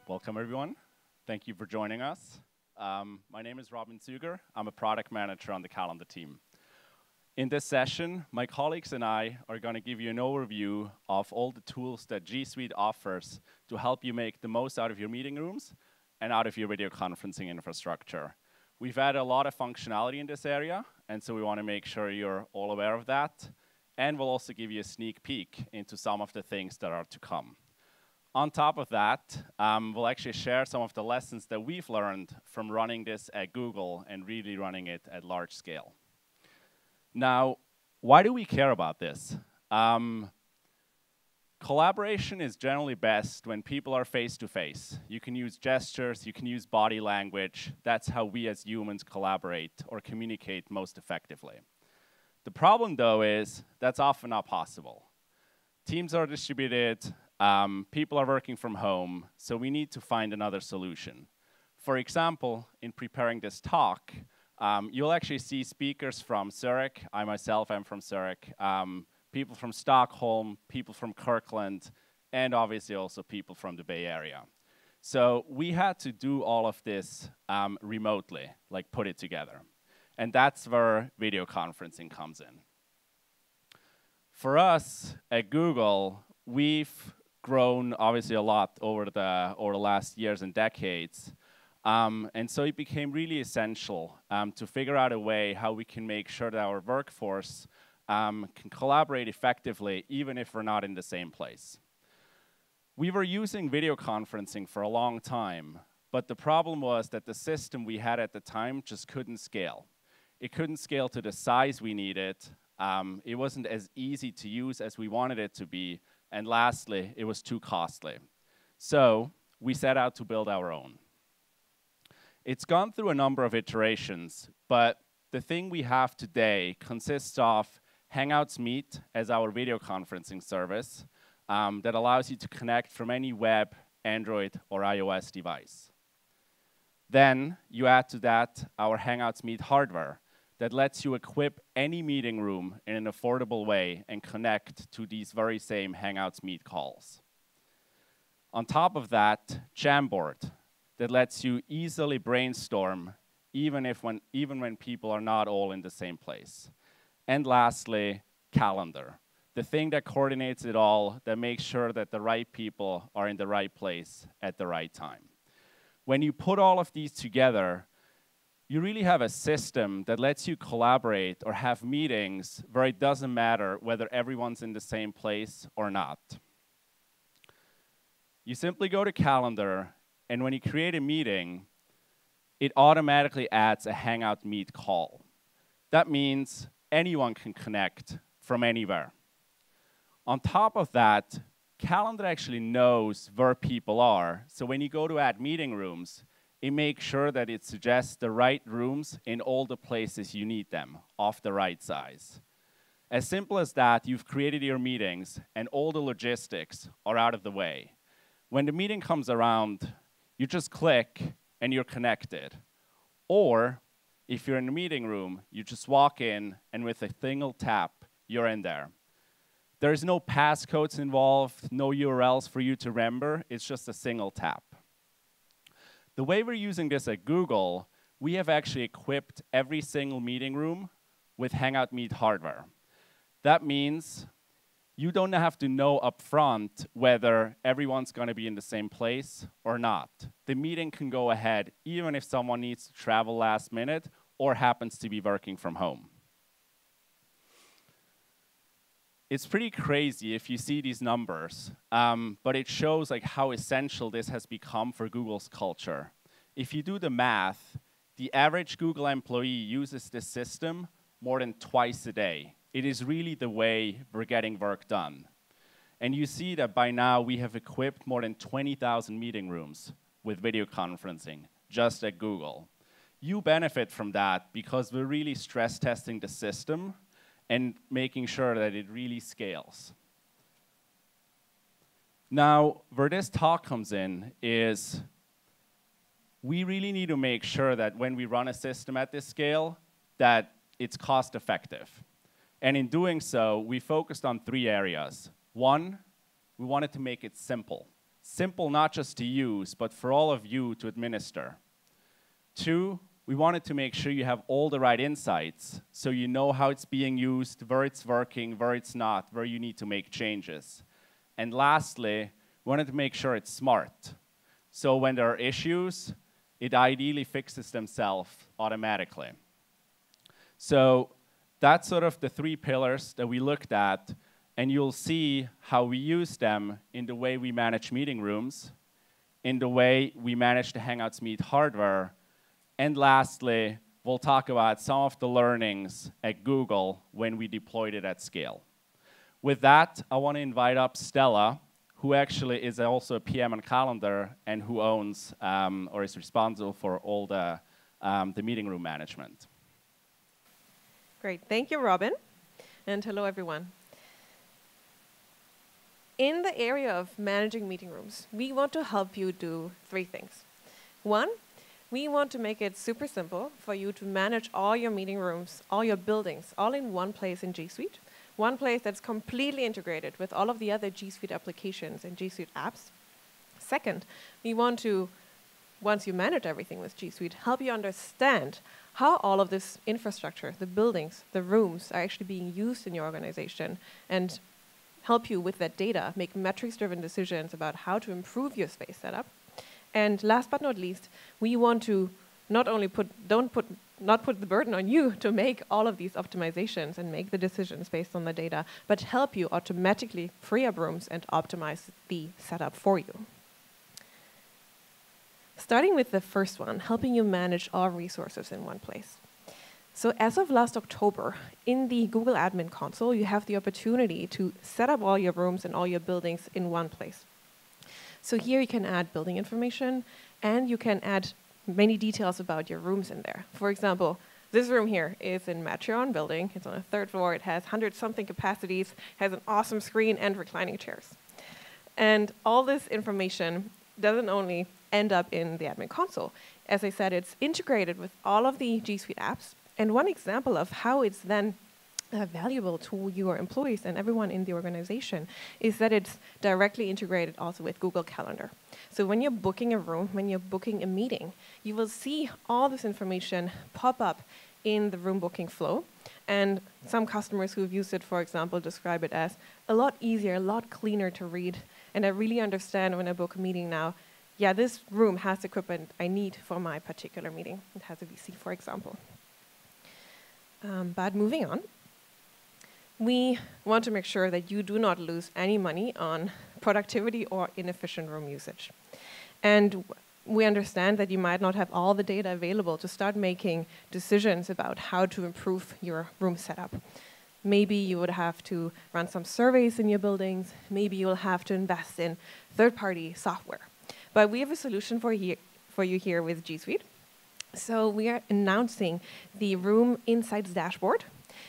Welcome, everyone. Thank you for joining us. My name is Robin Zuger. I'm a product manager on the Calendar team. In this session, my colleagues and I are going to give you an overview of all the tools that G Suite offers to help you make the most out of your meeting rooms and out of your video conferencing infrastructure. We've added a lot of functionality in this area, and so we want to make sure you're all aware of that. And we'll also give you a sneak peek into some of the things that are to come. On top of that, we'll actually share some of the lessons that we've learned from running this at Google and really running it at large scale. Now, why do we care about this? Collaboration is generally best when people are face-to-face. You can use gestures, you can use body language. That's how we as humans collaborate or communicate most effectively. The problem, though, is that's often not possible. Teams are distributed, people are working from home, so we need to find another solution. For example, in preparing this talk, you'll actually see speakers from Zurich. I myself am from Zurich. People from Stockholm, people from Kirkland, and obviously also people from the Bay Area. So we had to do all of this remotely, like put it together. And that's where video conferencing comes in. For us at Google, we've grown obviously a lot over the last years and decades. And so it became really essential to figure out a way how we can make sure that our workforce can collaborate effectively even if we're not in the same place. We were using video conferencing for a long time, but the problem was that the system we had at the time just couldn't scale. It couldn't scale to the size we needed. It wasn't as easy to use as we wanted it to be. And lastly, it was too costly. So we set out to build our own. It's gone through a number of iterations, but the thing we have today consists of Hangouts Meet as our video conferencing service that allows you to connect from any web, Android, or iOS device. Then you add to that our Hangouts Meet Hardware that lets you equip any meeting room in an affordable way and connect to these very same Hangouts Meet calls. On top of that, Jamboard that lets you easily brainstorm even when people are not all in the same place. And lastly, Calendar, the thing that coordinates it all, that makes sure that the right people are in the right place at the right time. When you put all of these together, you really have a system that lets you collaborate or have meetings where it doesn't matter whether everyone's in the same place or not. You simply go to Calendar, and when you create a meeting, it automatically adds a Hangout Meet call. That means anyone can connect from anywhere. On top of that, Calendar actually knows where people are, so when you go to add meeting rooms, it makes sure that it suggests the right rooms in all the places you need them, of the right size. As simple as that, you've created your meetings, and all the logistics are out of the way. When the meeting comes around, you just click, and you're connected. Or, if you're in a meeting room, you just walk in, and with a single tap, you're in there. There's no passcodes involved, no URLs for you to remember. It's just a single tap. The way we're using this at Google, we have actually equipped every single meeting room with Hangout Meet Hardware. That means you don't have to know upfront whether everyone's going to be in the same place or not. The meeting can go ahead even if someone needs to travel last minute or happens to be working from home. It's pretty crazy if you see these numbers, but it shows like how essential this has become for Google's culture. If you do the math, the average Google employee uses this system more than twice a day. It is really the way we're getting work done. And you see that by now we have equipped more than 20,000 meeting rooms with video conferencing just at Google. You benefit from that because we're really stress testing the system and making sure that it really scales. Now, where this talk comes in is we really need to make sure that when we run a system at this scale, that it's cost effective. And in doing so, we focused on 3 areas. One, we wanted to make it simple. Simple not just to use, but for all of you to administer. 2, we wanted to make sure you have all the right insights, so you know how it's being used, where it's working, where it's not, where you need to make changes. And lastly, we wanted to make sure it's smart. So when there are issues, it ideally fixes themselves automatically. So that's sort of the 3 pillars that we looked at, and you'll see how we use them in the way we manage meeting rooms, in the way we manage the Hangouts Meet Hardware, and lastly, we'll talk about some of the learnings at Google when we deployed it at scale. With that, I want to invite up Stella, who actually is also a PM on Calendar and who owns or is responsible for all the meeting room management. Great, thank you, Robin, and hello, everyone. In the area of managing meeting rooms, we want to help you do 3 things. 1, we want to make it super simple for you to manage all your meeting rooms, all your buildings, all in one place in G Suite. One place that's completely integrated with all of the other G Suite applications and G Suite apps. 2nd, we want to, once you manage everything with G Suite, help you understand how all of this infrastructure, the buildings, the rooms are actually being used in your organization, and help you with that data, make metrics-driven decisions about how to improve your space setup. And last but not least, we want to not only not put the burden on you to make all of these optimizations and make the decisions based on the data, but help you automatically free up rooms and optimize the setup for you. Starting with the first one, helping you manage all resources in one place. So as of last October, in the Google Admin Console, you have the opportunity to set up all your rooms and all your buildings in one place. So here you can add building information, and you can add many details about your rooms in there. For example, this room here is in Matreon building. It's on the 3rd floor. It has 100-something capacities, has an awesome screen and reclining chairs. And all this information doesn't only end up in the admin console. As I said, it's integrated with all of the G Suite apps. And one example of how it's then valuable to your employees and everyone in the organization is that it's directly integrated also with Google Calendar. So when you're booking a room, when you're booking a meeting, you will see all this information pop up in the room booking flow. And some customers who've used it, for example, describe it as a lot easier, a lot cleaner to read. And I really understand when I book a meeting now, yeah, this room has the equipment I need for my particular meeting. It has a VC, for example. But moving on, we want to make sure that you do not lose any money on productivity or inefficient room usage. And we understand that you might not have all the data available to start making decisions about how to improve your room setup. Maybe you would have to run some surveys in your buildings. Maybe you'll have to invest in third-party software. But we have a solution for you here with G Suite. So we are announcing the Room Insights dashboard,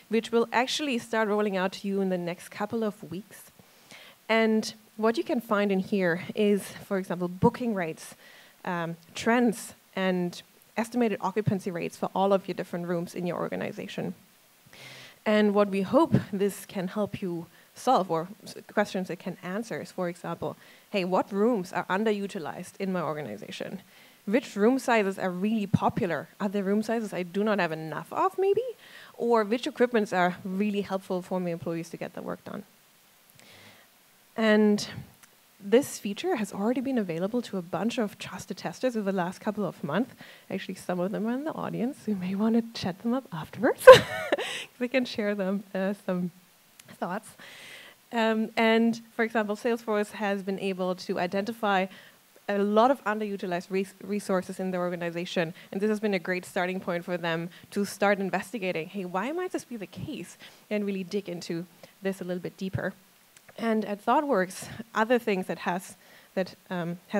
which will actually start rolling out to you in the next couple of weeks. And what you can find in here is, for example, booking rates, trends, and estimated occupancy rates for all of your different rooms in your organization. And what we hope this can help you solve, or questions it can answer, is, for example, hey, what rooms are underutilized in my organization? Which room sizes are really popular? Are there room sizes I do not have enough of, maybe? Or which equipments are really helpful for my employees to get the work done? And this feature has already been available to a bunch of trusted testers over the last couple of months. Actually, some of them are in the audience. You may want to chat them up afterwards. We can share them some thoughts. And for example, Salesforce has been able to identify a lot of underutilized resources in their organization, and this has been a great starting point for them to start investigating, hey, why might this be the case, and really dig into this a little bit deeper. And at ThoughtWorks, other things that have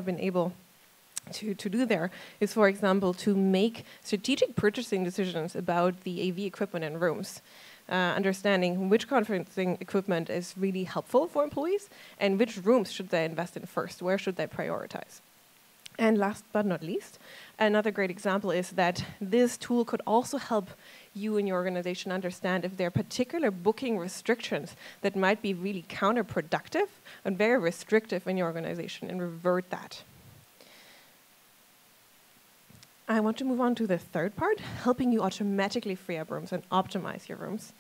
been able to do there is, for example, to make strategic purchasing decisions about the AV equipment in rooms. Understanding which conferencing equipment is really helpful for employees and which rooms should they invest in first, where should they prioritize. And last but not least, another great example is that this tool could also help you and your organization understand if there are particular booking restrictions that might be really counterproductive and very restrictive in your organization, and revert that. I want to move on to the third part, helping you automatically free up rooms and optimize your rooms.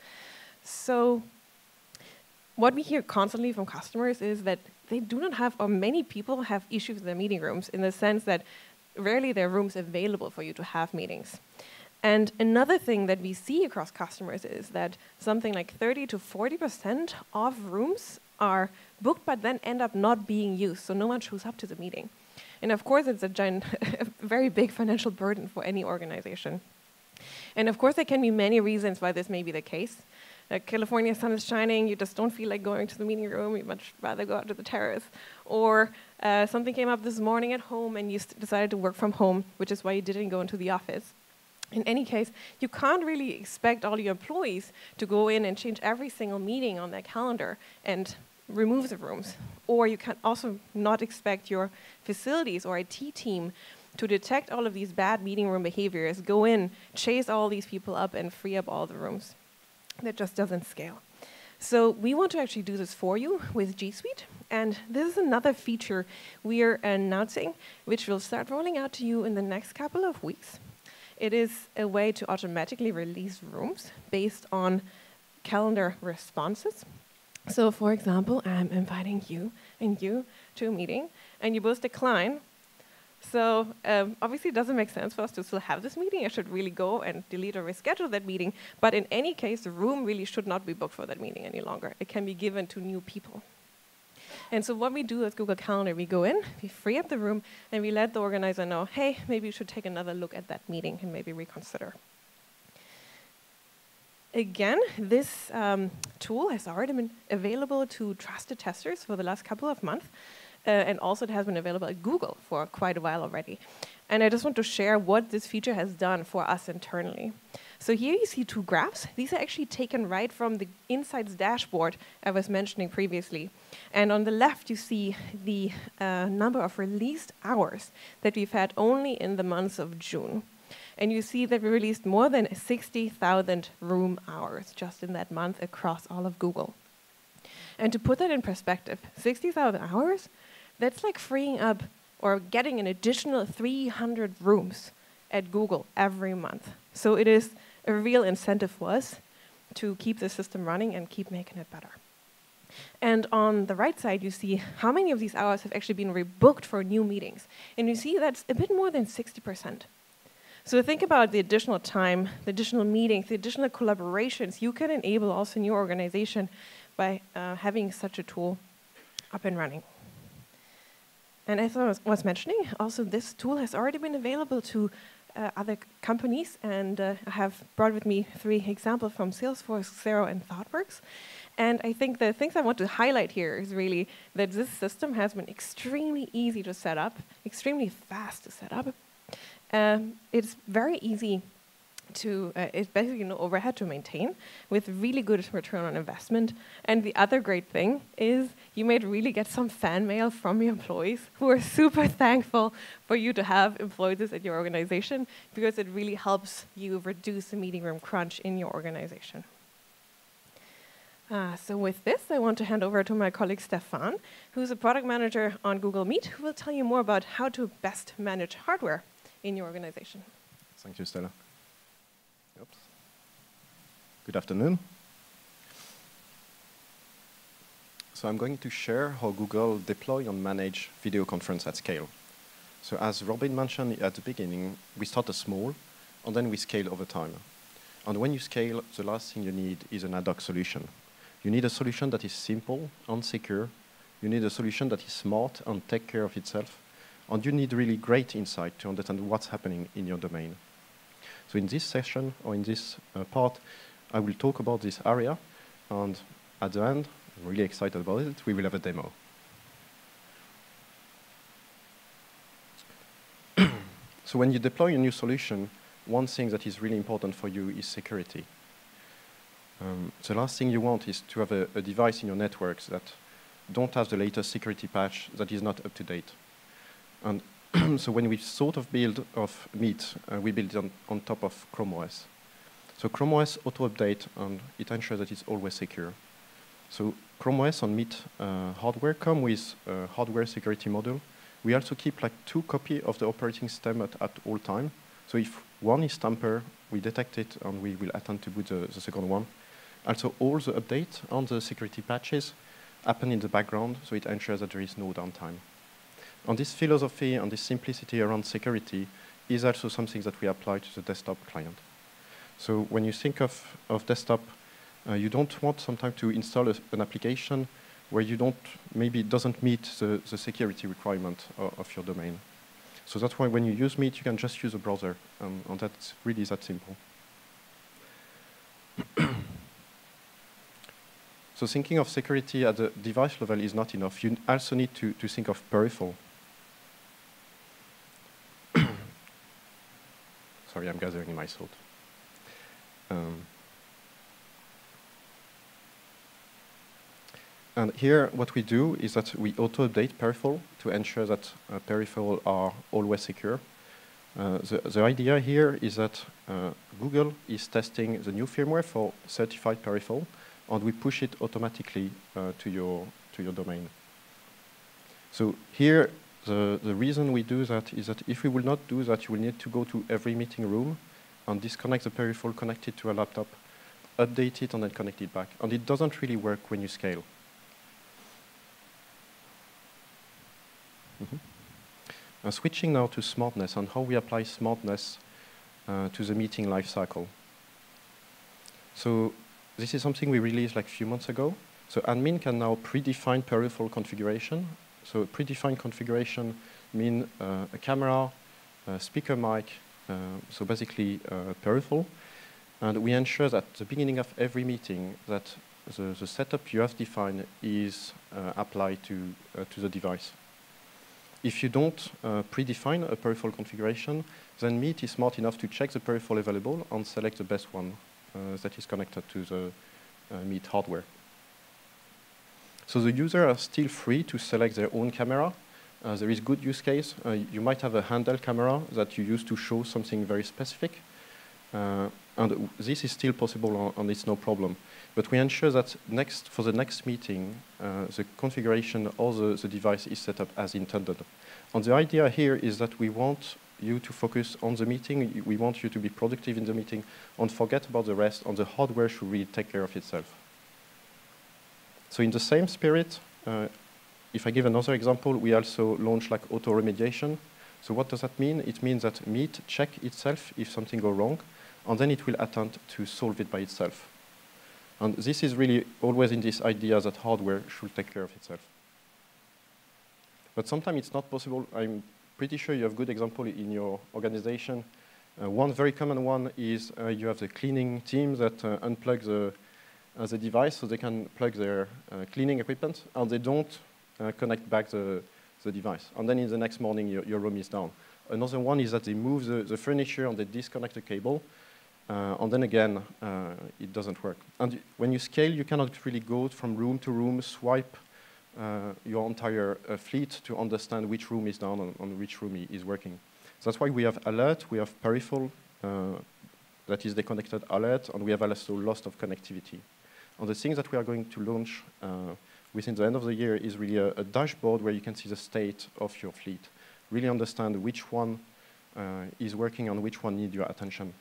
So what we hear constantly from customers is that they do not have, or many people have issues with their meeting rooms, in the sense that rarely there are rooms available for you to have meetings. And another thing that we see across customers is that something like 30 to 40% of rooms are booked but then end up not being used, so no one shows up to the meeting. And of course, it's a very big financial burden for any organization. And of course, there can be many reasons why this may be the case. California sun is shining, you just don't feel like going to the meeting room, you'd much rather go out to the terrace. Or something came up this morning at home and you decided to work from home, which is why you didn't go into the office. In any case, you can't really expect all your employees to go in and change every single meeting on their calendar and remove the rooms. Or you can also not expect your facilities or IT team to detect all of these bad meeting room behaviors, go in, chase all these people up, and free up all the rooms. That just doesn't scale. So we want to actually do this for you with G Suite. And this is another feature we are announcing, which will start rolling out to you in the next couple of weeks. It is a way to automatically release rooms based on calendar responses. So for example, I'm inviting you and you to a meeting, and you both decline. So obviously it doesn't make sense for us to still have this meeting. I should really go and delete or reschedule that meeting. But in any case, the room really should not be booked for that meeting any longer. It can be given to new people. And so what we do with Google Calendar, we go in, we free up the room, and we let the organizer know, hey, maybe you should take another look at that meeting and maybe reconsider. Again, this tool has already been available to trusted testers for the last couple of months. And also it has been available at Google for quite a while already. And I just want to share what this feature has done for us internally. So here you see two graphs. These are actually taken right from the Insights dashboard I was mentioning previously. And on the left, you see the number of released hours that we've had only in the month of June. And you see that we released more than 60,000 room hours just in that month across all of Google. And to put that in perspective, 60,000 hours, that's like freeing up or getting an additional 300 rooms at Google every month. So it is a real incentive for us to keep the system running and keep making it better. And on the right side, you see how many of these hours have actually been rebooked for new meetings. And you see that's a bit more than 60%. So think about the additional time, the additional meetings, the additional collaborations you can enable also in your organization by having such a tool up and running. And as I was mentioning, also this tool has already been available to other companies, and I have brought with me 3 examples from Salesforce, Xero, and ThoughtWorks. And I think the things I want to highlight here is really that this system has been extremely easy to set up, extremely fast to set up. It's very easy to, it's basically no overhead to maintain, with really good return on investment. And the other great thing is you might really get some fan mail from your employees who are super thankful for you to have employed this at your organization, because it really helps you reduce the meeting room crunch in your organization. So with this, I want to hand over to my colleague Stefan, who's a product manager on Google Meet, who will tell you more about how to best manage hardware in your organization. Thank you, Stella. Oops. Good afternoon. So I'm going to share how Google deploy and manage video conference at scale. So as Robin mentioned at the beginning, we started small, and then we scale over time. And when you scale, the last thing you need is an ad hoc solution. You need a solution that is simple and secure. You need a solution that is smart and take care of itself. And you need really great insight to understand what's happening in your domain. So in this session, or in this part, I will talk about this area. And at the end, I'm really excited about it, we will have a demo. So when you deploy a new solution, one thing that is really important for you is security. The last thing you want is to have a device in your networks that don't have the latest security patch that is not up to date. And so when we sort of build of Meet, we build it on top of Chrome OS. So Chrome OS auto-update, and it ensures that it's always secure. So Chrome OS and Meet Hardware come with a hardware security module. We also keep like 2 copies of the operating system at all time. So if one is tampered, we detect it and we will attempt to boot the second one. Also, all the updates and the security patches happen in the background, so it ensures that there is no downtime. And this philosophy and this simplicity around security is also something that we apply to the desktop client. So when you think of desktop, you don't want sometimes to install an application where you maybe it doesn't meet the security requirement of your domain. So that's why when you use Meet, you can just use a browser, and that's really that simple. So thinking of security at the device level is not enough. You also need to think of peripheral. Sorry, I'm gathering my thought. And here, what we do is that we auto-update peripheral to ensure that peripheral are always secure. The idea here is that Google is testing the new firmware for certified peripheral, and we push it automatically to your domain. So here, the reason we do that is that if we will not do that, you will need to go to every meeting room and disconnect the peripheral, connect it to a laptop, update it, and then connect it back. And it doesn't really work when you scale. Switching now to Smartness and how we apply Smartness to the meeting lifecycle. So this is something we released like a few months ago. So admin can now predefine peripheral configuration. So predefined configuration means a camera, a speaker mic, so basically peripheral. And we ensure that at the beginning of every meeting that the setup you have defined is applied to the device. If you don't predefine a peripheral configuration, then Meet is smart enough to check the peripheral available and select the best one that is connected to the Meet hardware. So the user are still free to select their own camera. There is good use case. You might have a handheld camera that you use to show something very specific. And this is still possible and it's no problem. But we ensure that for the next meeting, the configuration of the device is set up as intended. And the idea here is that we want you to focus on the meeting. We want you to be productive in the meeting and forget about the rest, and the hardware should really take care of itself. So in the same spirit, if I give another example, we also launch like auto remediation. So what does that mean? It means that Meet check itself if something goes wrong, and then it will attempt to solve it by itself. And this is really always in this idea that hardware should take care of itself. But sometimes it's not possible. I'm pretty sure you have good example in your organization. One very common one is you have the cleaning team that unplug the device so they can plug their cleaning equipment, and they don't connect back the device. And then in the next morning, your room is down. Another one is that they move the furniture and they disconnect the cable. And then again, it doesn't work. And when you scale, you cannot really go from room to room, swipe your entire fleet to understand which room is down and which room is working. So that's why we have alert, we have peripheral that is disconnected alert, and we have also loss of connectivity. And the thing that we are going to launch within the end of the year is really a dashboard where you can see the state of your fleet. Really understand which one is working and which one needs your attention.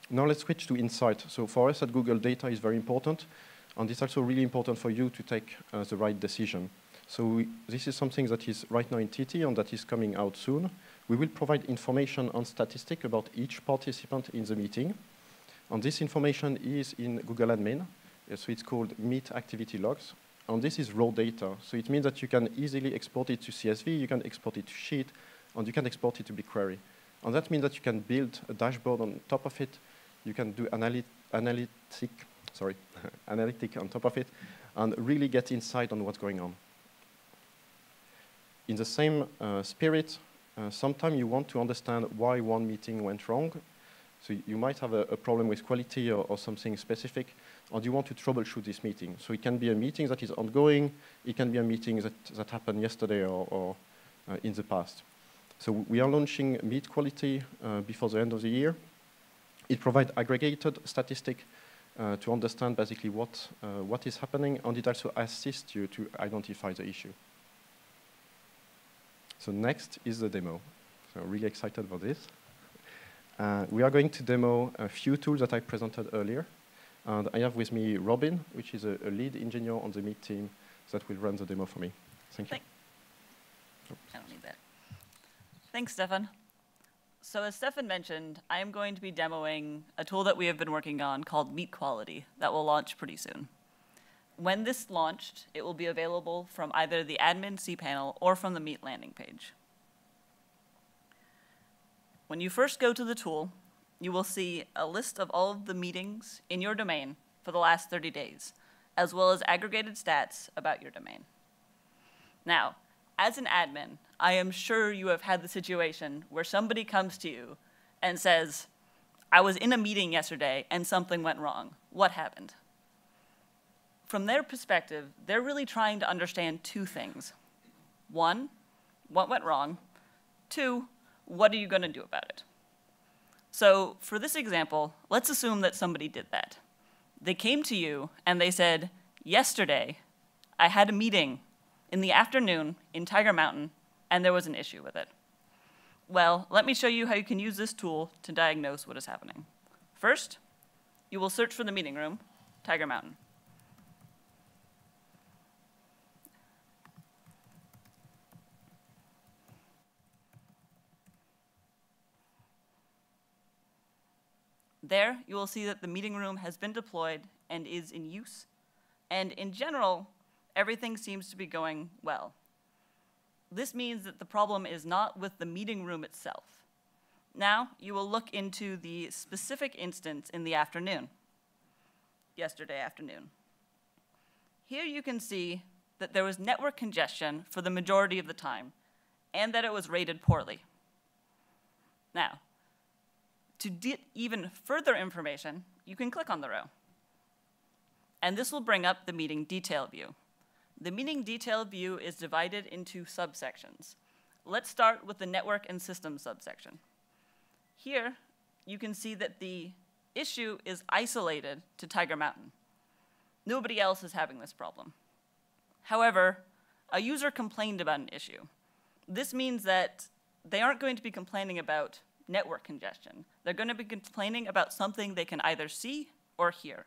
Now let's switch to insight. So for us at Google, data is very important, and it's also really important for you to take the right decision. So this is something that is right now in TT and that is coming out soon. We will provide information and statistics about each participant in the meeting. And this information is in Google Admin. So it's called Meet Activity Logs. And this is raw data. So it means that you can easily export it to CSV, you can export it to Sheet, and you can export it to BigQuery. And that means that you can build a dashboard on top of it. You can do analytic on top of it, and really get insight on what's going on. In the same spirit, sometimes you want to understand why one meeting went wrong. So you might have a problem with quality or something specific, and you want to troubleshoot this meeting. So it can be a meeting that is ongoing. It can be a meeting that happened yesterday or in the past. So we are launching MidQuality before the end of the year. It provides aggregated statistics to understand basically what is happening, and it also assists you to identify the issue. So next is the demo. So really excited about this. We are going to demo a few tools that I presented earlier. And I have with me Robin, which is a lead engineer on the Meet team that will run the demo for me. Thank you. I don't need that. Thanks, Stefan. So as Stefan mentioned, I am going to be demoing a tool that we have been working on called MidQuality that will launch pretty soon. When this launched, it will be available from either the admin cPanel or from the Meet landing page. When you first go to the tool, you will see a list of all of the meetings in your domain for the last 30 days, as well as aggregated stats about your domain. Now, as an admin, I am sure you have had the situation where somebody comes to you and says, I was in a meeting yesterday and something went wrong. What happened? From their perspective, they're really trying to understand two things. One, what went wrong? Two, what are you going to do about it? So for this example, let's assume that somebody did that. They came to you and they said, yesterday, I had a meeting in the afternoon in Tiger Mountain, and there was an issue with it. Well, let me show you how you can use this tool to diagnose what is happening. First, you will search for the meeting room, Tiger Mountain. There, you will see that the meeting room has been deployed and is in use. And in general, everything seems to be going well. This means that the problem is not with the meeting room itself. Now, you will look into the specific instance in the afternoon, yesterday afternoon. Here you can see that there was network congestion for the majority of the time, and that it was rated poorly. Now, to get even further information, you can click on the row. And this will bring up the meeting detail view. The meeting detail view is divided into subsections. Let's start with the network and system subsection. Here, you can see that the issue is isolated to Tiger Mountain. Nobody else is having this problem. However, a user complained about an issue. This means that they aren't going to be complaining about network congestion. They're going to be complaining about something they can either see or hear.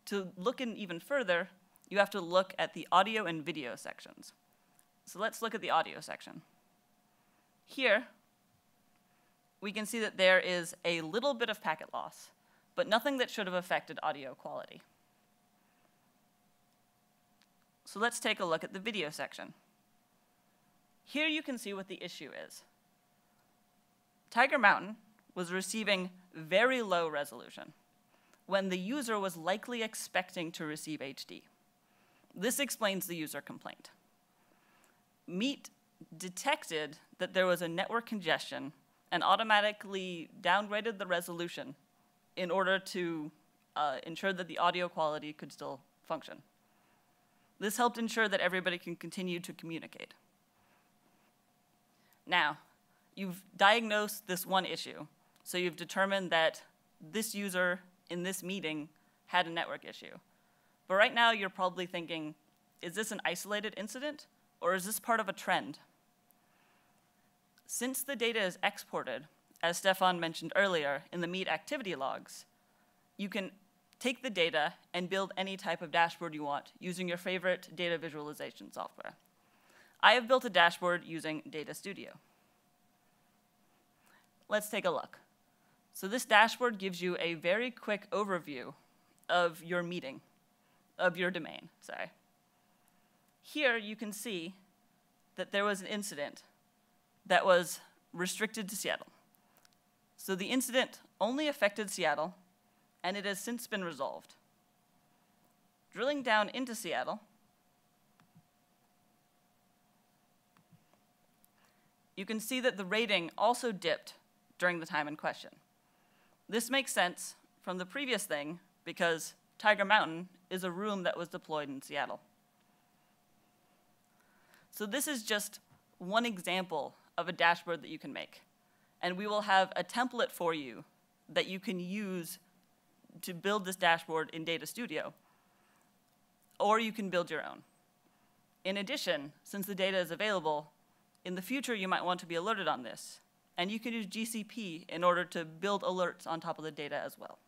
To look in even further, you have to look at the audio and video sections. So let's look at the audio section. Here, we can see that there is a little bit of packet loss, but nothing that should have affected audio quality. So let's take a look at the video section. Here you can see what the issue is. Tiger Mountain was receiving very low resolution when the user was likely expecting to receive HD. This explains the user complaint. Meet detected that there was a network congestion and automatically downgraded the resolution in order to ensure that the audio quality could still function. This helped ensure that everybody can continue to communicate. Now, you've diagnosed this one issue, so you've determined that this user in this meeting had a network issue. But right now, you're probably thinking, is this an isolated incident, or is this part of a trend? Since the data is exported, as Stefan mentioned earlier, in the Meet activity logs, you can take the data and build any type of dashboard you want using your favorite data visualization software. I have built a dashboard using Data Studio. Let's take a look. So this dashboard gives you a very quick overview of your meeting, of your domain, sorry. Here you can see that there was an incident that was restricted to Seattle. So the incident only affected Seattle, and it has since been resolved. Drilling down into Seattle, you can see that the rating also dipped during the time in question. This makes sense from the previous thing because Tiger Mountain is a room that was deployed in Seattle. So this is just one example of a dashboard that you can make. And we will have a template for you that you can use to build this dashboard in Data Studio, or you can build your own. In addition, since the data is available, in the future you might want to be alerted on this, and you can use GCP in order to build alerts on top of the data as well.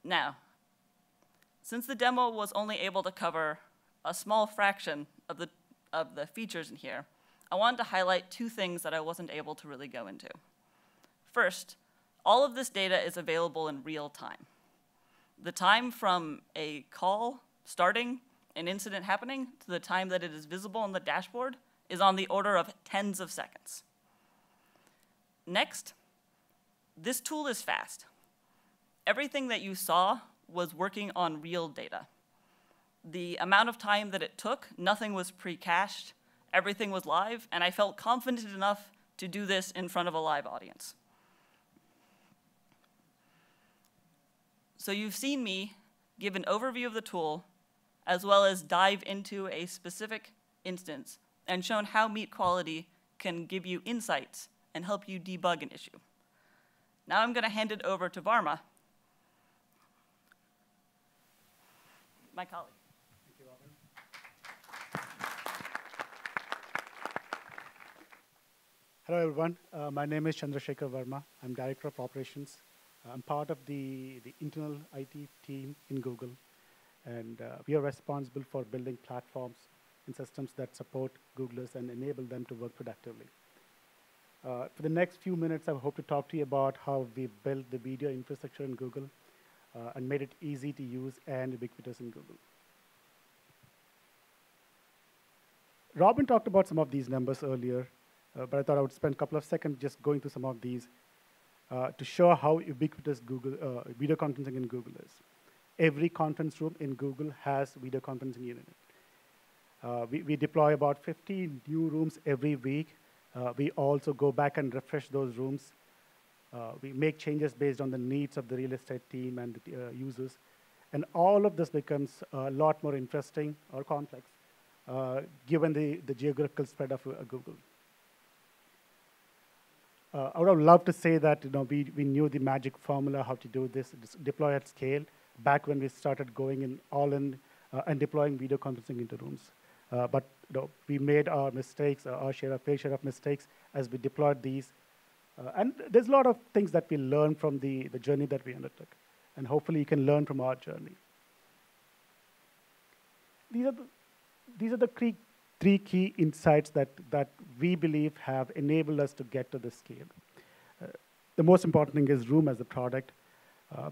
Now, since the demo was only able to cover a small fraction of the features in here, I wanted to highlight two things that I wasn't able to really go into. First, all of this data is available in real time. The time from a call starting, an incident happening, to the time that it is visible on the dashboard is on the order of tens of seconds. Next, this tool is fast. Everything that you saw was working on real data. The amount of time that it took, nothing was pre-cached, everything was live, and I felt confident enough to do this in front of a live audience. So you've seen me give an overview of the tool, as well as dive into a specific instance, and shown how MidQuality can give you insights and help you debug an issue. Now I'm going to hand it over to Varma, my colleague. Thank you, Robin. Hello, everyone. My name is Chandrasekhar Verma. I'm Director of Operations. I'm part of the internal IT team in Google. And we are responsible for building platforms and systems that support Googlers and enable them to work productively. For the next few minutes, I hope to talk to you about how we built the video infrastructure in Google and made it easy to use and ubiquitous in Google. Robin talked about some of these numbers earlier, but I thought I would spend a couple of seconds just going through some of these to show how ubiquitous Google video conferencing in Google is. Every conference room in Google has video conferencing unit. We deploy about 50 new rooms every week. We also go back and refresh those rooms. We make changes based on the needs of the real estate team and the users. And all of this becomes a lot more interesting or complex given the geographical spread of Google. I would have loved to say that we knew the magic formula, how to do this, deploy at scale, back when we started going in all in and deploying video conferencing into rooms. But we made our mistakes, our fair share of mistakes as we deployed these. And there's a lot of things that we learned from the journey that we undertook. And hopefully you can learn from our journey. These are the three key insights that we believe have enabled us to get to this scale. The most important thing is room as a product,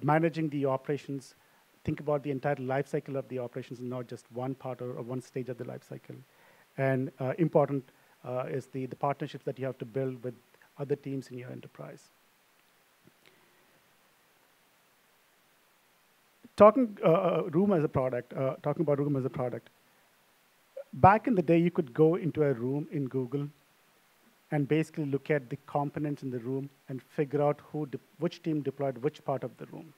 managing the operations. Think about the entire life cycle of the operations and not just one part or one stage of the life cycle. And important is the partnerships that you have to build with other teams in your enterprise. Talking room as a product, talking about room as a product. Back in the day, you could go into a room in Google and basically look at the components in the room and figure out which team deployed which part of the room.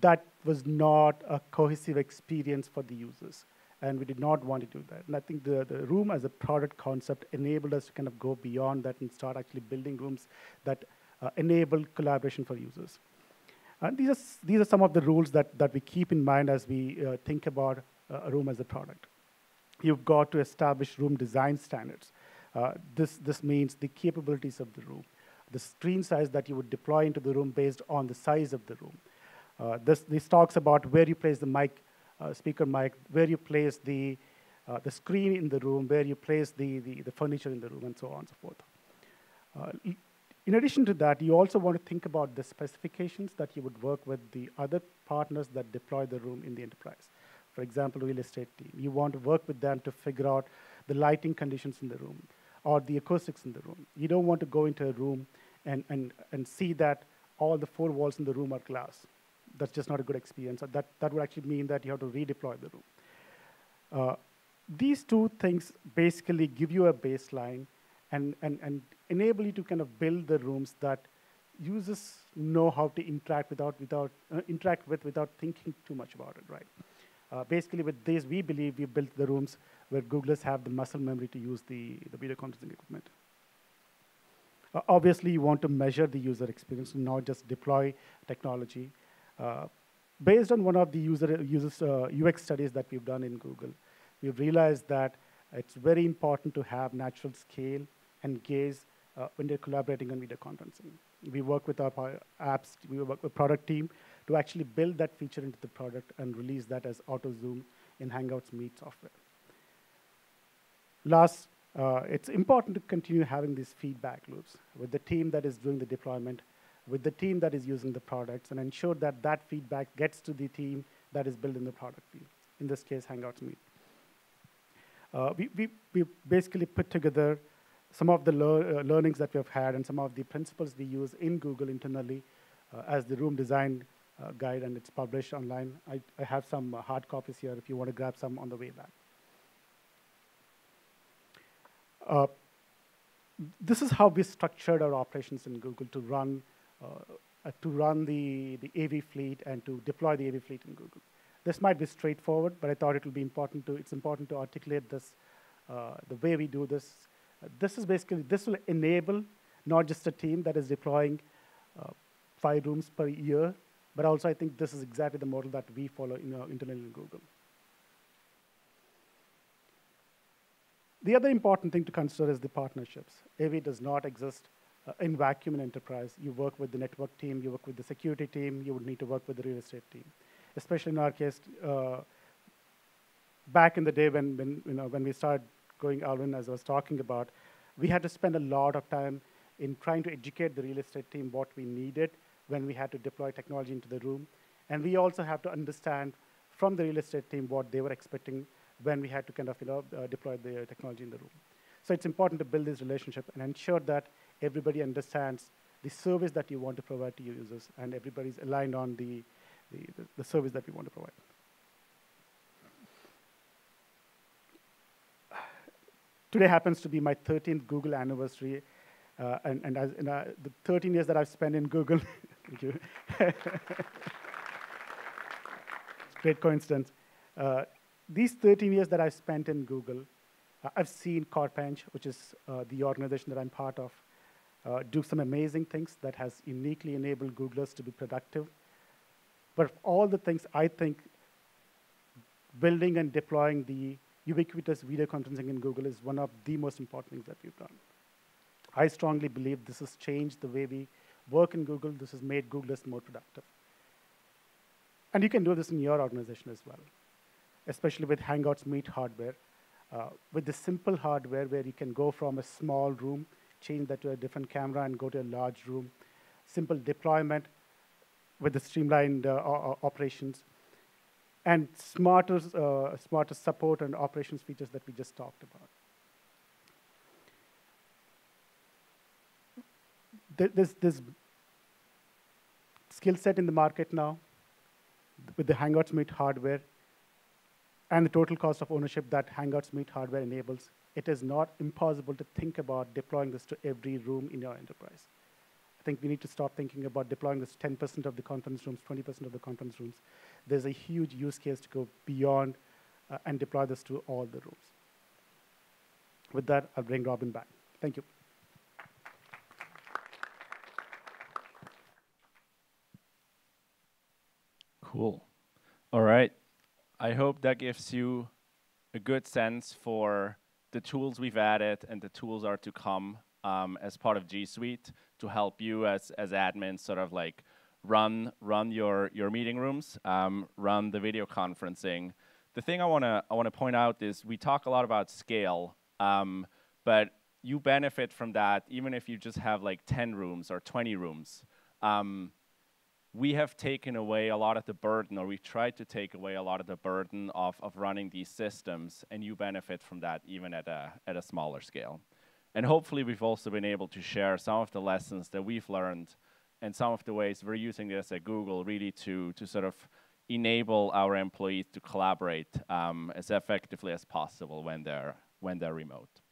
That was not a cohesive experience for the users, and we did not want to do that. And I think the room as a product concept enabled us to kind of go beyond that and start actually building rooms that enable collaboration for users. And these are some of the rules that we keep in mind as we think about a room as a product. You've got to establish room design standards. This means the capabilities of the room, the screen size that you would deploy into the room based on the size of the room. This talks about where you place the mic, speaker mic, where you place the screen in the room, where you place the furniture in the room, and so on and so forth. In addition to that, you also want to think about the specifications that you would work with the other partners that deploy the room in the enterprise. For example, real estate team. You want to work with them to figure out the lighting conditions in the room or the acoustics in the room. You don't want to go into a room and see that all the four walls in the room are glass. That's just not a good experience. That would actually mean that you have to redeploy the room. These two things basically give you a baseline and enable you to kind of build the rooms that users know how to interact without thinking too much about it, right? Basically, with this, we believe we built the rooms where Googlers have the muscle memory to use the video conferencing equipment. Obviously, you want to measure the user experience, not just deploy technology. Based on one of the UX studies that we've done in Google, we've realized that it's very important to have natural scale and gaze when they're collaborating on video conferencing. We work with our apps, we work with product team to actually build that feature into the product and release that as auto zoom in Hangouts Meet software. Last, it's important to continue having these feedback loops with the team that is doing the deployment, with the team that is using the products, and ensure that that feedback gets to the team that is building the product team, in this case, Hangouts Meet. We basically put together some of the learnings that we've had and some of the principles we use in Google internally as the room design guide, and it's published online. I have some hard copies here if you want to grab some on the way back. This is how we structured our operations in Google to run the AV fleet and to deploy the AV fleet in Google. This might be straightforward, but I thought it would be important to, it's important to articulate this, the way we do this. This will enable not just a team that is deploying 5 rooms per year, but also I think this is exactly the model that we follow internally in Google. The other important thing to consider is the partnerships. AV does not exist in vacuum in enterprise. You work with the network team, you work with the security team, you would need to work with the real estate team. Especially in our case, back in the day when we started going Alvin, as I was talking about, we had to spend a lot of time in trying to educate the real estate team what we needed when we had to deploy technology into the room. And we also have to understand from the real estate team what they were expecting when we had to kind of deploy the technology in the room. So it's important to build this relationship and ensure that everybody understands the service that you want to provide to your users, and everybody's aligned on the service that we want to provide. Today happens to be my 13th Google anniversary, and the 13 years that I've spent in Google, thank you. It's a great coincidence. These 13 years that I've spent in Google, I've seen Corpench, which is the organization that I'm part of, do some amazing things that has uniquely enabled Googlers to be productive. But all the things, I think building and deploying the ubiquitous video conferencing in Google is one of the most important things that we've done. I strongly believe this has changed the way we work in Google. This has made Googlers more productive. And you can do this in your organization as well, especially with Hangouts Meet Hardware. With the simple hardware where you can go from a small room, change that to a different camera, and go to a large room. Simple deployment with the streamlined operations. And smarter support and operations features that we just talked about. There's skill set in the market now with the Hangouts Meet Hardware and the total cost of ownership that Hangouts Meet Hardware enables. It is not impossible to think about deploying this to every room in your enterprise. I think we need to stop thinking about deploying this 10% of the conference rooms, 20% of the conference rooms. There's a huge use case to go beyond and deploy this to all the rooms. With that, I'll bring Robin back. Thank you. Cool. All right. I hope that gives you a good sense for the tools we've added and the tools are to come as part of G Suite to help you as admins sort of like run your meeting rooms, run the video conferencing. The thing I wanna point out is we talk a lot about scale, but you benefit from that even if you just have like 10 rooms or 20 rooms. We have taken away a lot of the burden, or we've tried to take away a lot of the burden of running these systems, and you benefit from that even at a smaller scale. And hopefully we've also been able to share some of the lessons that we've learned and some of the ways we're using this at Google really to sort of enable our employees to collaborate as effectively as possible when they're remote.